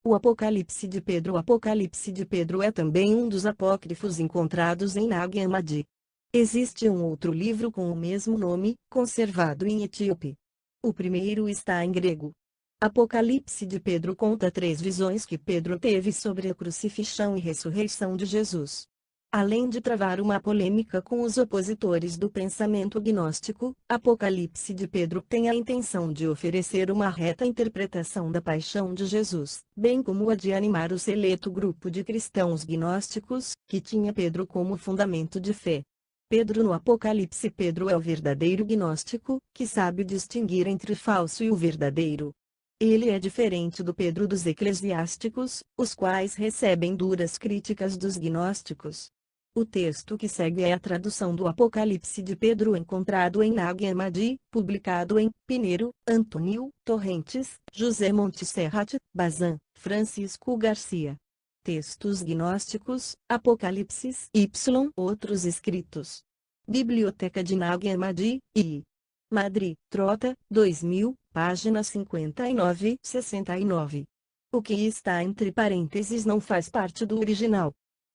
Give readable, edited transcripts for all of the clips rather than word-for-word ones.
O Apocalipse de Pedro. O Apocalipse de Pedro é também um dos apócrifos encontrados em Nag Hammadi. Existe um outro livro com o mesmo nome, conservado em etíope. O primeiro está em grego. Apocalipse de Pedro conta 3 visões que Pedro teve sobre a crucifixão e ressurreição de Jesus. Além de travar uma polêmica com os opositores do pensamento gnóstico, Apocalipse de Pedro tem a intenção de oferecer uma reta interpretação da paixão de Jesus, bem como a de animar o seleto grupo de cristãos gnósticos, que tinha Pedro como fundamento de fé. Pedro no Apocalipse. Pedro é o verdadeiro gnóstico, que sabe distinguir entre o falso e o verdadeiro. Ele é diferente do Pedro dos eclesiásticos, os quais recebem duras críticas dos gnósticos. O texto que segue é a tradução do Apocalipse de Pedro encontrado em Nag Hammadi, publicado em Pinheiro, Antônio, Torrentes, José Montserrat, Bazan, Francisco Garcia. Textos gnósticos, Apocalipse Y. Outros escritos. Biblioteca de Nag Hammadi, I. Madrid, Trota, 2000, página 59-69. O que está entre parênteses não faz parte do original.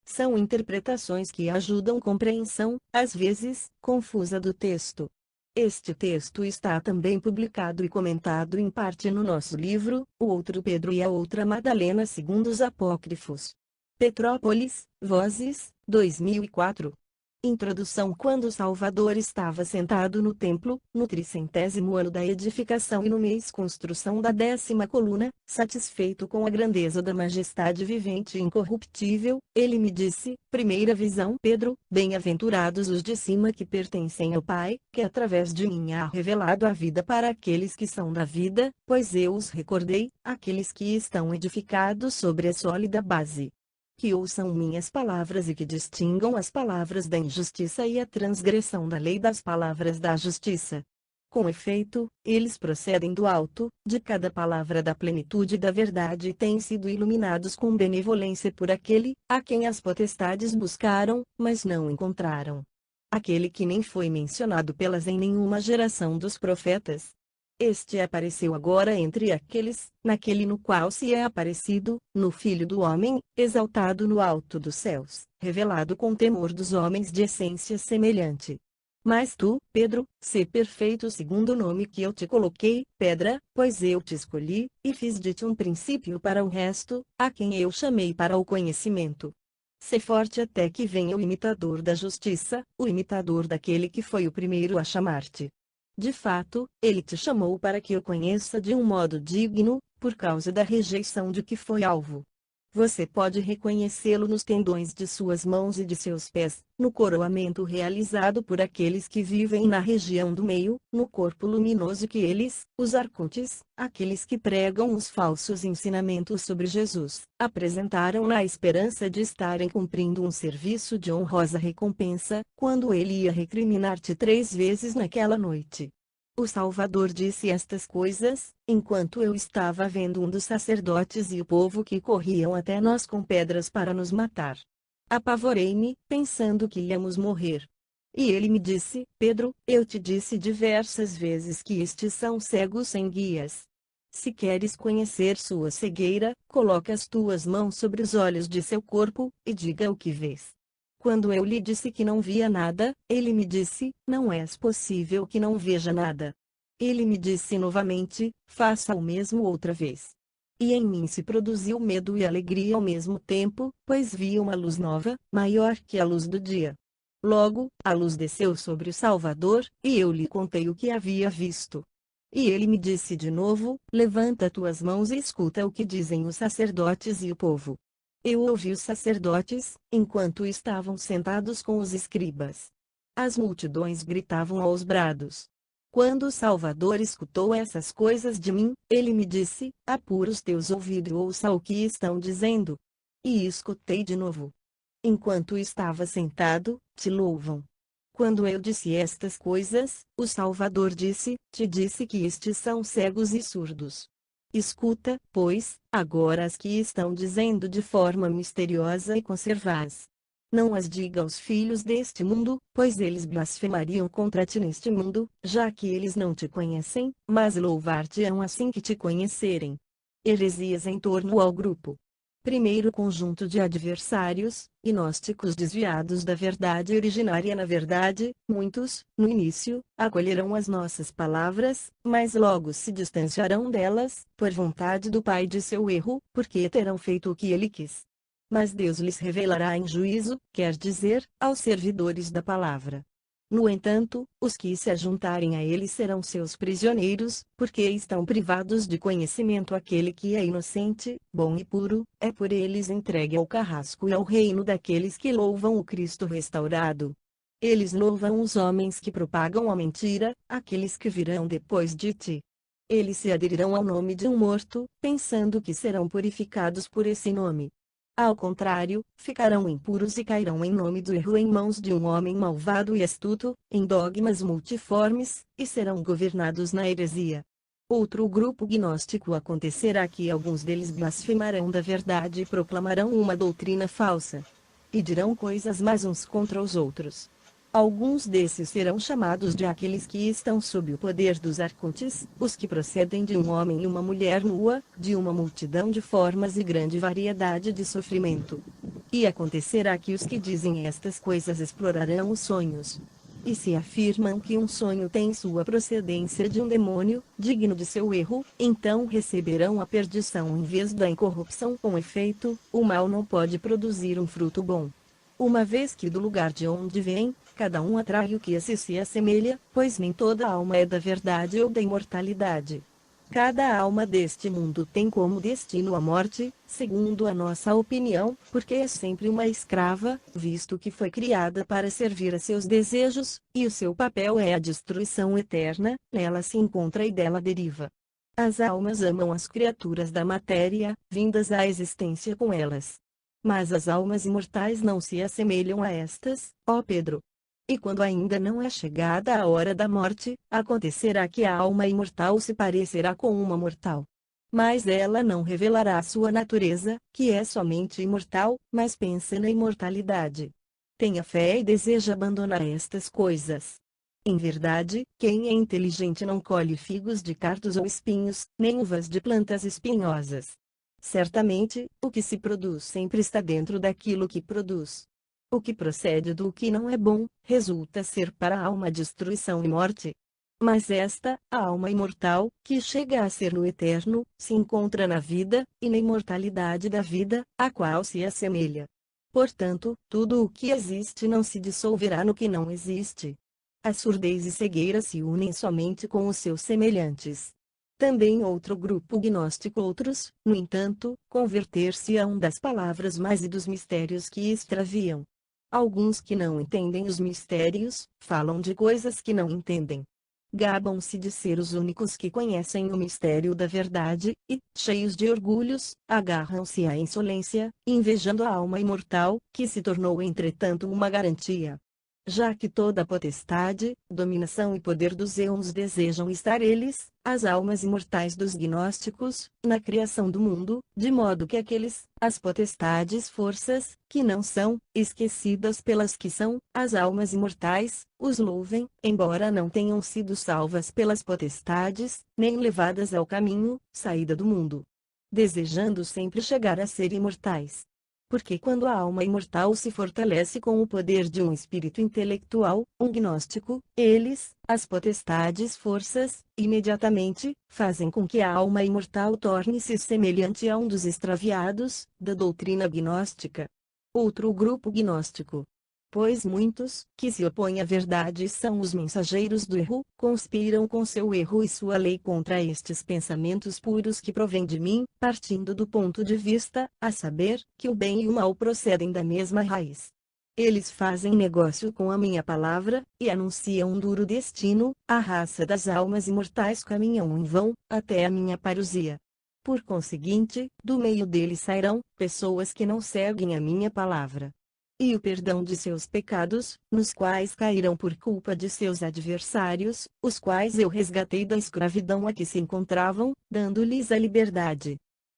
São interpretações que ajudam compreensão, às vezes, confusa do texto. Este texto está também publicado e comentado em parte no nosso livro, O Outro Pedro e a Outra Madalena segundo os Apócrifos. Petrópolis, Vozes, 2004. Introdução. Quando Salvador estava sentado no templo, no 300º ano da edificação e no mês construção da 10ª coluna, satisfeito com a grandeza da majestade vivente e incorruptível, ele me disse, primeira visão: Pedro, bem-aventurados os de cima que pertencem ao Pai, que através de mim há revelado a vida para aqueles que são da vida, pois eu os recordei, aqueles que estão edificados sobre a sólida base. Que ouçam minhas palavras e que distingam as palavras da injustiça e a transgressão da lei das palavras da justiça. Com efeito, eles procedem do alto, de cada palavra da plenitude da verdade e têm sido iluminados com benevolência por aquele, a quem as potestades buscaram, mas não encontraram. Aquele que nem foi mencionado pelas em nenhuma geração dos profetas. Este apareceu agora entre aqueles, naquele no qual se é aparecido, no Filho do Homem, exaltado no alto dos céus, revelado com temor dos homens de essência semelhante. Mas tu, Pedro, sê perfeito segundo o nome que eu te coloquei, pedra, pois eu te escolhi, e fiz de ti um princípio para o resto, a quem eu chamei para o conhecimento. Sê forte até que venha o imitador da justiça, o imitador daquele que foi o primeiro a chamar-te. De fato, ele te chamou para que o conheça de um modo digno, por causa da rejeição de que foi alvo. Você pode reconhecê-lo nos tendões de suas mãos e de seus pés, no coroamento realizado por aqueles que vivem na região do meio, no corpo luminoso que eles, os arcontes, aqueles que pregam os falsos ensinamentos sobre Jesus, apresentaram na esperança de estarem cumprindo um serviço de honrosa recompensa, quando ele ia recriminar-te 3 vezes naquela noite. O Salvador disse estas coisas, enquanto eu estava vendo um dos sacerdotes e o povo que corriam até nós com pedras para nos matar. Apavorei-me, pensando que íamos morrer. E ele me disse, Pedro, eu te disse diversas vezes que estes são cegos sem guias. Se queres conhecer sua cegueira, coloca as tuas mãos sobre os olhos de seu corpo, e diga o que vês. Quando eu lhe disse que não via nada, ele me disse, não é possível que não veja nada. Ele me disse novamente, faça o mesmo outra vez. E em mim se produziu medo e alegria ao mesmo tempo, pois vi uma luz nova, maior que a luz do dia. Logo, a luz desceu sobre o Salvador, e eu lhe contei o que havia visto. E ele me disse de novo, levanta tuas mãos e escuta o que dizem os sacerdotes e o povo. Eu ouvi os sacerdotes, enquanto estavam sentados com os escribas. As multidões gritavam aos brados. Quando o Salvador escutou essas coisas de mim, ele me disse, apura os teus ouvidos e ouça o que estão dizendo. E escutei de novo. Enquanto estava sentado, te louvam. Quando eu disse estas coisas, o Salvador te disse que estes são cegos e surdos. Escuta, pois, agora as que estão dizendo de forma misteriosa e conservás. Não as diga aos filhos deste mundo, pois eles blasfemariam contra ti neste mundo, já que eles não te conhecem, mas louvar-te-ão assim que te conhecerem. Heresias em torno ao grupo. Primeiro conjunto de adversários, gnósticos desviados da verdade originária. Na verdade, muitos, no início, acolherão as nossas palavras, mas logo se distanciarão delas, por vontade do Pai de seu erro, porque terão feito o que ele quis. Mas Deus lhes revelará em juízo, quer dizer, aos servidores da palavra. No entanto, os que se ajuntarem a ele serão seus prisioneiros, porque estão privados de conhecimento. Aquele que é inocente, bom e puro, é por eles entregue ao carrasco e ao reino daqueles que louvam o Cristo restaurado. Eles louvam os homens que propagam a mentira, aqueles que virão depois de ti. Eles se aderirão ao nome de um morto, pensando que serão purificados por esse nome. Ao contrário, ficarão impuros e cairão em nome do erro em mãos de um homem malvado e astuto, em dogmas multiformes, e serão governados na heresia. Outro grupo gnóstico acontecerá que alguns deles blasfemarão da verdade e proclamarão uma doutrina falsa. E dirão coisas más uns contra os outros. Alguns desses serão chamados de aqueles que estão sob o poder dos arcontes, os que procedem de um homem e uma mulher nua, de uma multidão de formas e grande variedade de sofrimento. E acontecerá que os que dizem estas coisas explorarão os sonhos. E se afirmam que um sonho tem sua procedência de um demônio, digno de seu erro, então receberão a perdição em vez da incorrupção. Com efeito, o mal não pode produzir um fruto bom. Uma vez que do lugar de onde vem, cada um atrai o que a si se assemelha, pois nem toda alma é da verdade ou da imortalidade. Cada alma deste mundo tem como destino a morte, segundo a nossa opinião, porque é sempre uma escrava, visto que foi criada para servir a seus desejos, e o seu papel é a destruição eterna, nela se encontra e dela deriva. As almas amam as criaturas da matéria, vindas à existência com elas. Mas as almas imortais não se assemelham a estas, ó Pedro. E quando ainda não é chegada a hora da morte, acontecerá que a alma imortal se parecerá com uma mortal. Mas ela não revelará a sua natureza, que é somente imortal, mas pensa na imortalidade. Tenha fé e deseja abandonar estas coisas. Em verdade, quem é inteligente não colhe figos de cardos ou espinhos, nem uvas de plantas espinhosas. Certamente, o que se produz sempre está dentro daquilo que produz. O que procede do que não é bom, resulta ser para a alma destruição e morte. Mas esta, a alma imortal, que chega a ser no eterno, se encontra na vida, e na imortalidade da vida, a qual se assemelha. Portanto, tudo o que existe não se dissolverá no que não existe. A surdez e cegueira se unem somente com os seus semelhantes. Também outro grupo gnóstico outros, no entanto, converter-se-ão das palavras mais e dos mistérios que extraviam. Alguns que não entendem os mistérios, falam de coisas que não entendem. Gabam-se de ser os únicos que conhecem o mistério da verdade, e, cheios de orgulhos, agarram-se à insolência, invejando a alma imortal, que se tornou entretanto uma garantia. Já que toda a potestade, dominação e poder dos eons desejam estar eles, as almas imortais dos gnósticos, na criação do mundo, de modo que aqueles, as potestades forças, que não são, esquecidas pelas que são, as almas imortais, os louvem, embora não tenham sido salvas pelas potestades, nem levadas ao caminho, saída do mundo. Desejando sempre chegar a ser imortais. Porque quando a alma imortal se fortalece com o poder de um espírito intelectual, um gnóstico, eles, as potestades forças, imediatamente, fazem com que a alma imortal torne-se semelhante a um dos extraviados, da doutrina gnóstica. Outro grupo gnóstico. Pois muitos, que se opõem à verdade são os mensageiros do erro, conspiram com seu erro e sua lei contra estes pensamentos puros que provêm de mim, partindo do ponto de vista, a saber, que o bem e o mal procedem da mesma raiz. Eles fazem negócio com a minha palavra, e anunciam um duro destino, a raça das almas imortais caminham em vão, até a minha parousia. Por conseguinte, do meio deles sairão, pessoas que não seguem a minha palavra. E o perdão de seus pecados, nos quais caíram por culpa de seus adversários, os quais eu resgatei da escravidão a que se encontravam, dando-lhes a liberdade.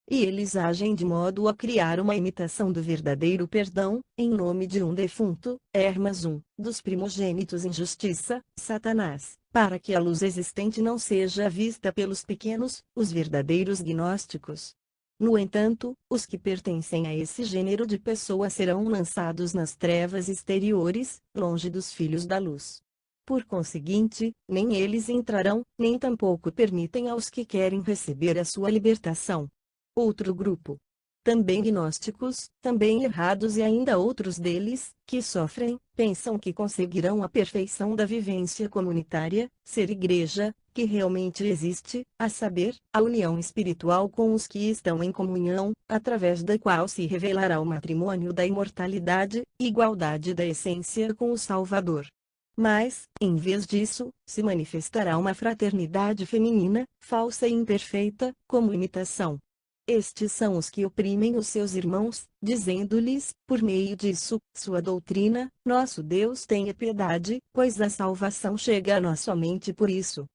E eles agem de modo a criar uma imitação do verdadeiro perdão, em nome de um defunto, Hermas dos primogênitos em justiça, Satanás, para que a luz existente não seja vista pelos pequenos, os verdadeiros gnósticos. No entanto, os que pertencem a esse gênero de pessoas serão lançados nas trevas exteriores, longe dos filhos da luz. Por conseguinte, nem eles entrarão, nem tampouco permitem aos que querem receber a sua libertação. Outro grupo. Também gnósticos, também errados e ainda outros deles, que sofrem, pensam que conseguirão a perfeição da vivência comunitária, ser igreja, que realmente existe, a saber, a união espiritual com os que estão em comunhão, através da qual se revelará o matrimônio da imortalidade, igualdade da essência com o Salvador. Mas, em vez disso, se manifestará uma fraternidade feminina, falsa e imperfeita, como imitação. Estes são os que oprimem os seus irmãos, dizendo-lhes, por meio disso, sua doutrina, nosso Deus tenha piedade, pois a salvação chega a nós somente por isso.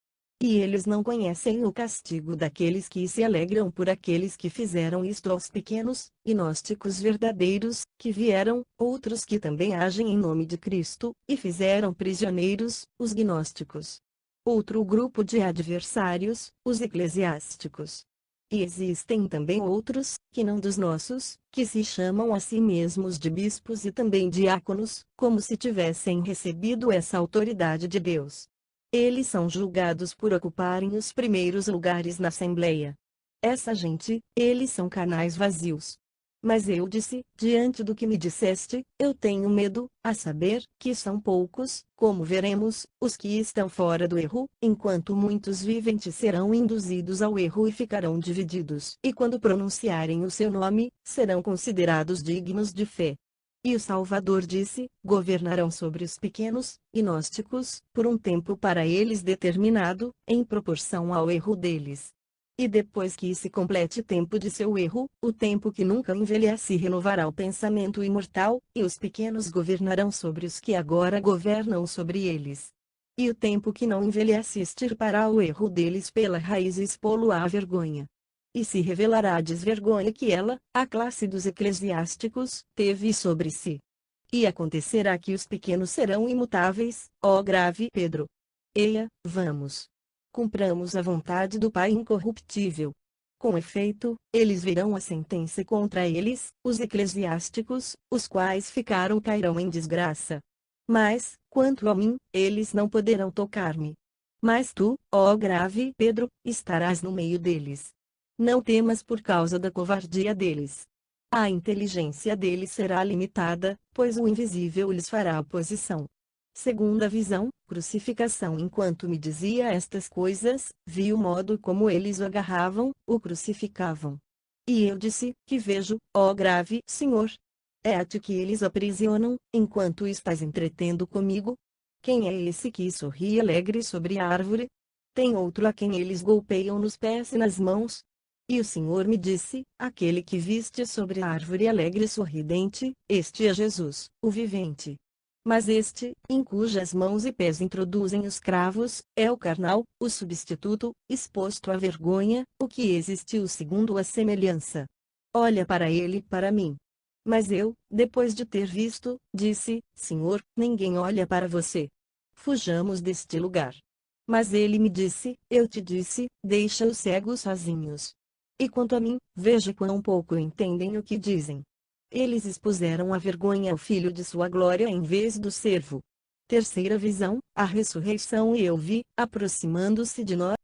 E eles não conhecem o castigo daqueles que se alegram por aqueles que fizeram isto aos pequenos, gnósticos verdadeiros, que vieram, outros que também agem em nome de Cristo, e fizeram prisioneiros, os gnósticos. Outro grupo de adversários, os eclesiásticos. E existem também outros, que não dos nossos, que se chamam a si mesmos de bispos e também diáconos, como se tivessem recebido essa autoridade de Deus. Eles são julgados por ocuparem os primeiros lugares na Assembleia. Essa gente, eles são canais vazios. Mas eu disse, diante do que me disseste, eu tenho medo, a saber, que são poucos, como veremos, os que estão fora do erro, enquanto muitos viventes serão induzidos ao erro e ficarão divididos. E quando pronunciarem o seu nome, serão considerados dignos de fé. E o Salvador disse, governarão sobre os pequenos, gnósticos, por um tempo para eles determinado, em proporção ao erro deles. E depois que se complete o tempo de seu erro, o tempo que nunca envelhece renovará o pensamento imortal, e os pequenos governarão sobre os que agora governam sobre eles. E o tempo que não envelhece extirpará o erro deles pela raiz e expô-lo à vergonha. E se revelará a desvergonha que ela, a classe dos eclesiásticos, teve sobre si. E acontecerá que os pequenos serão imutáveis, ó grave Pedro. Eia, vamos. Cumpramos a vontade do Pai incorruptível. Com efeito, eles verão a sentença contra eles, os eclesiásticos, os quais cairão em desgraça. Mas, quanto a mim, eles não poderão tocar-me. Mas tu, ó grave Pedro, estarás no meio deles. Não temas por causa da covardia deles. A inteligência deles será limitada, pois o invisível lhes fará oposição. Segunda visão, crucificação. Enquanto me dizia estas coisas, vi o modo como eles o agarravam, o crucificavam. E eu disse, que vejo, ó grave Senhor? É a ti que eles aprisionam, enquanto estás entretendo comigo? Quem é esse que sorri alegre sobre a árvore? Tem outro a quem eles golpeiam nos pés e nas mãos? E o Senhor me disse, aquele que viste sobre a árvore alegre e sorridente, este é Jesus, o vivente. Mas este, em cujas mãos e pés introduzem os cravos, é o carnal, o substituto, exposto à vergonha, o que existiu segundo a semelhança. Olha para ele e para mim. Mas eu, depois de ter visto, disse, Senhor, ninguém olha para você. Fujamos deste lugar. Mas ele me disse, eu te disse, deixa os cegos sozinhos. E quanto a mim, veja quão pouco entendem o que dizem. Eles expuseram à vergonha ao filho de sua glória em vez do servo. Terceira visão, a ressurreição. E eu vi, aproximando-se de nós,